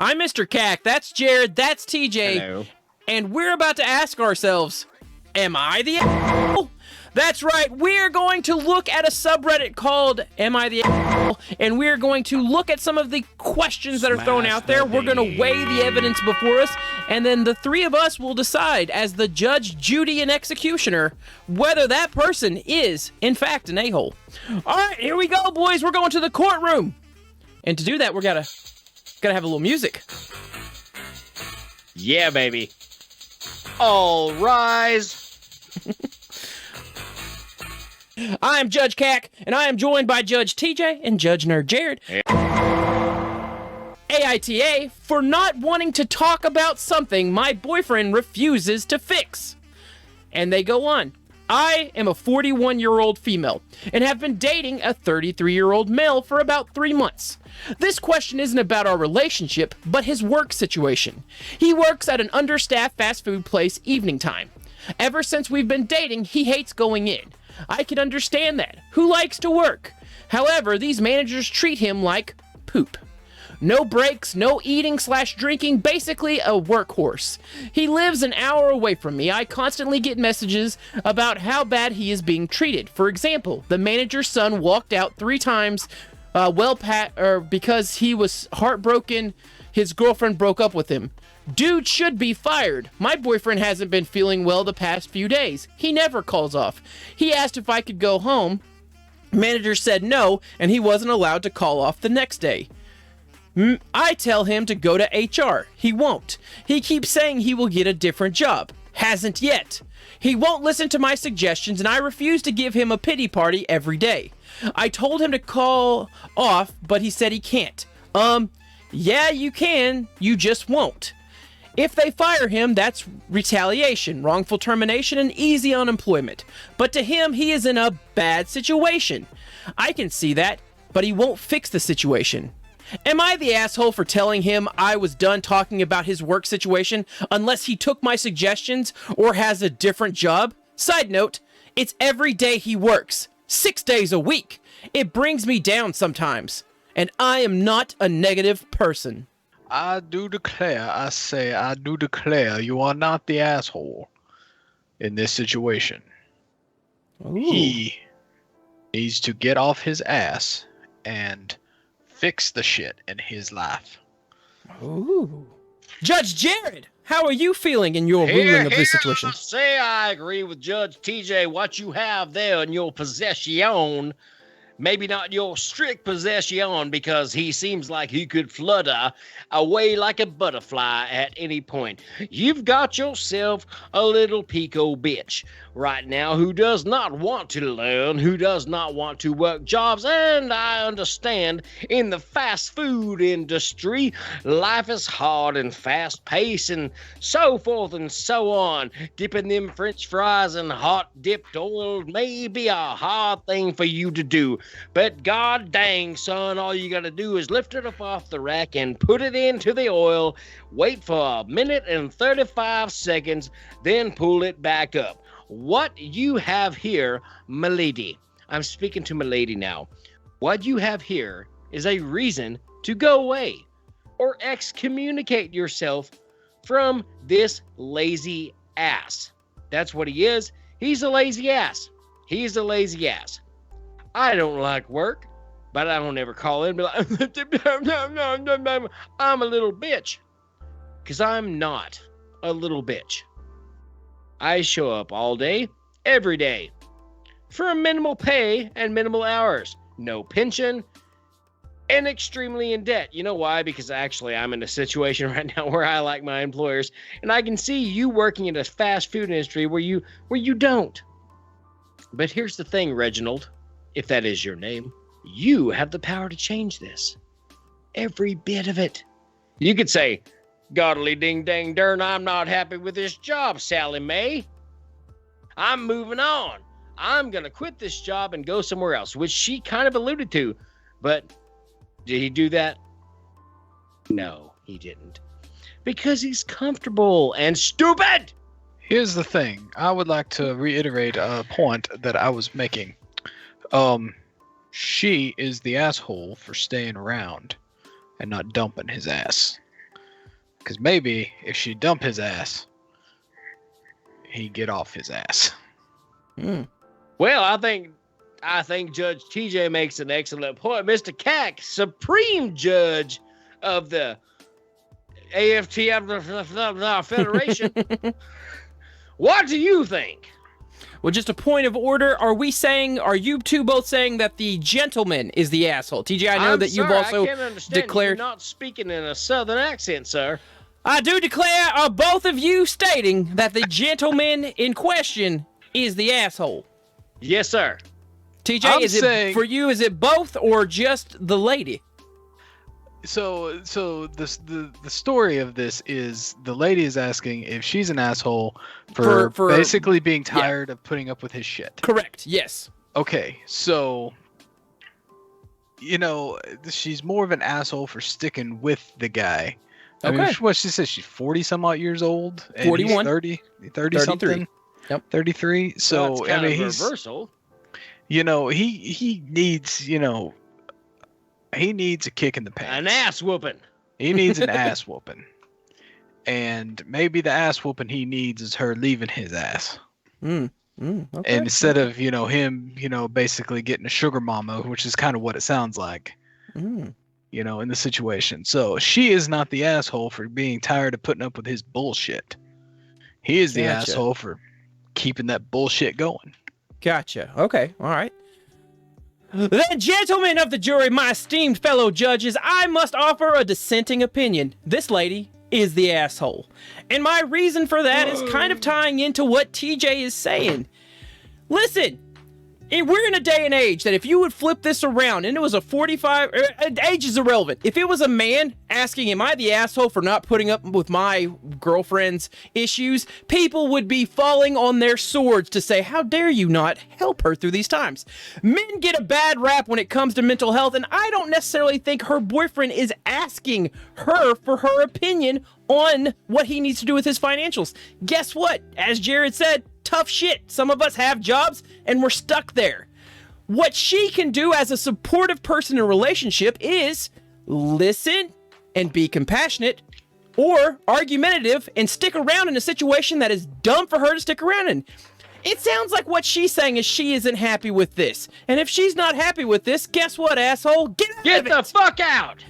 I'm Mr. Cack. That's Jared. That's TJ. Hello. And we're about to ask ourselves, am I the asshole? That's right. We're going to look at a subreddit called Am I the Asshole? And we're going to look at some of the questions that are thrown out there. We're going to weigh the evidence before us. And then the three of us will decide, as the judge, Judy, and executioner, whether that person is, in fact, an a-hole. All right, here we go, boys. We're going to the courtroom. And to do that, we're gotta have a little music. Yeah, baby. All rise. I am Judge Cack, and I am joined by Judge TJ and Judge Nerd Jared. Yeah. AITA for not wanting to talk about something my boyfriend refuses to fix. And they go on. I am a 41-year-old female and have been dating a 33-year-old male for about 3 months. This question isn't about our relationship, but his work situation. He works at an understaffed fast food place evening time. Ever since we've been dating, he hates going in. I can understand that. Who likes to work? However, these managers treat him like poop. No breaks, no eating/drinking, basically a workhorse. He lives an hour away from me. I constantly get messages about how bad he is being treated. For example, the manager's son walked out 3 times because he was heartbroken his girlfriend broke up with him. Dude should be fired. My boyfriend hasn't been feeling well the past few days. He never calls off. He asked if I could go home. Manager said no, and he wasn't allowed to call off the next day. I tell him to go to HR. He won't. He keeps saying he will get a different job. Hasn't yet. He won't listen to my suggestions, and I refuse to give him a pity party every day. I told him to call off, but he said he can't. Yeah, you can. You just won't. If they fire him, that's retaliation, wrongful termination, and easy unemployment. But to him, he is in a bad situation. I can see that, but he won't fix the situation. Am I the asshole for telling him I was done talking about his work situation unless he took my suggestions or has a different job? Side note, it's every day he works, 6 days a week. It brings me down sometimes, and I am not a negative person. I do declare you are not the asshole in this situation. Ooh. He needs to get off his ass and fix the shit in his life. Ooh. Judge Jared, how are you feeling in your ruling of this situation? Say I agree with Judge TJ. What you have there in your possession, maybe not your strict possession, because he seems like he could flutter away like a butterfly at any point. You've got yourself a little pico bitch right now who does not want to learn, who does not want to work jobs, and I understand in the fast food industry, life is hard and fast-paced and so forth and so on. Dipping them french fries in hot dipped oil may be a hard thing for you to do, but god dang, son, all you gotta do is lift it up off the rack and put it into the oil, wait for 1 minute and 35 seconds, then pull it back up. What you have here, milady, I'm speaking to milady now. What you have here is a reason to go away or excommunicate yourself from this lazy ass. That's what he is. He's a lazy ass. He's a lazy ass. I don't like work, but I don't ever call in and be like, I'm a little bitch. Because I'm not a little bitch. I show up all day, every day, for minimal pay and minimal hours. No pension, and extremely in debt. You know why? Because actually I'm in a situation right now where I like my employers, and I can see you working in a fast food industry where you don't. But here's the thing, Reginald, if that is your name, you have the power to change this. Every bit of it. You could say, "Godly ding dang darn, I'm not happy with this job, Sally Mae. I'm moving on. I'm going to quit this job and go somewhere else," which she kind of alluded to. But did he do that? No, he didn't. Because he's comfortable and stupid. Here's the thing. I would like to reiterate a point that I was making. She is the asshole for staying around and not dumping his ass. Because maybe if she dump his ass, he'd get off his ass. Well, I think Judge TJ makes an excellent point. Mr. Cack, Supreme Judge of the AFT Federation. What do you think? Well, just a point of order. Are you two both saying that the gentleman is the asshole? TJ, I know that you've also I can't understand. declared. You're not speaking in a southern accent, sir. I do declare, are both of you stating that the gentleman in question is the asshole? Yes, sir. TJ, for you, is it both or just the lady? So the story of this is the lady is asking if she's an asshole for basically being tired of putting up with his shit. Correct. Yes. Okay, so she's more of an asshole for sticking with the guy. I mean, what she says, she's 40 some odd years old. And 41. He's 30 something. Yep. 33. So that's kind of reversal. He needs, he needs a kick in the pants. An ass whooping. He needs an ass whooping. And maybe the ass whooping he needs is her leaving his ass. Okay. And instead of, him, basically getting a sugar mama, which is kind of what it sounds like, in the situation. So she is not the asshole for being tired of putting up with his bullshit. He is the asshole for keeping that bullshit going. Gotcha. Okay. All right. Then, gentlemen of the jury, my esteemed fellow judges, I must offer a dissenting opinion. This lady is the asshole. And my reason for that is kind of tying into what TJ is saying. Listen, we're in a day and age that if you would flip this around and it was a 45, age is irrelevant. If it was a man asking, am I the asshole for not putting up with my girlfriend's issues? People would be falling on their swords to say, how dare you not help her through these times? Men get a bad rap when it comes to mental health, and I don't necessarily think her boyfriend is asking her for her opinion on what he needs to do with his financials. Guess what? As Jared said, tough shit. Some of us have jobs and we're stuck there. What she can do as a supportive person in a relationship is listen and be compassionate, or argumentative and stick around in a situation that is dumb for her to stick around in. It sounds like what she's saying is she isn't happy with this. And if she's not happy with this, guess what, asshole? Get the fuck out!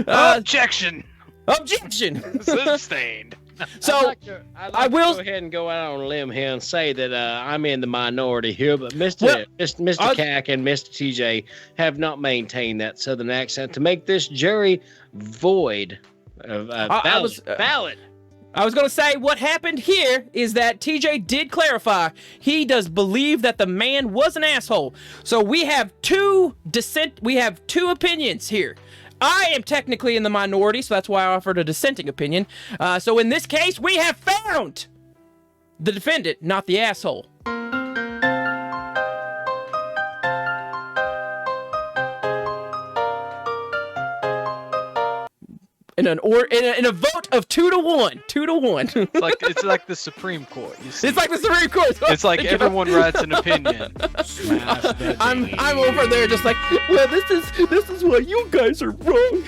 Objection! Objection! Sustained. So I will go ahead and go out on a limb here and say that I'm in the minority here, but Mr. Cack and Mr. TJ have not maintained that southern accent to make this jury void valid. I was going to say what happened here is that TJ did clarify he does believe that the man was an asshole. So we have two opinions here. I am technically in the minority, so that's why I offered a dissenting opinion. So in this case, we have found the defendant, not the asshole. In a vote of 2-1, 2-1. It's like the Supreme Court. You see. It's like the Supreme Court. It's like everyone writes an opinion. I'm over there just like, well, this is why you guys are wrong.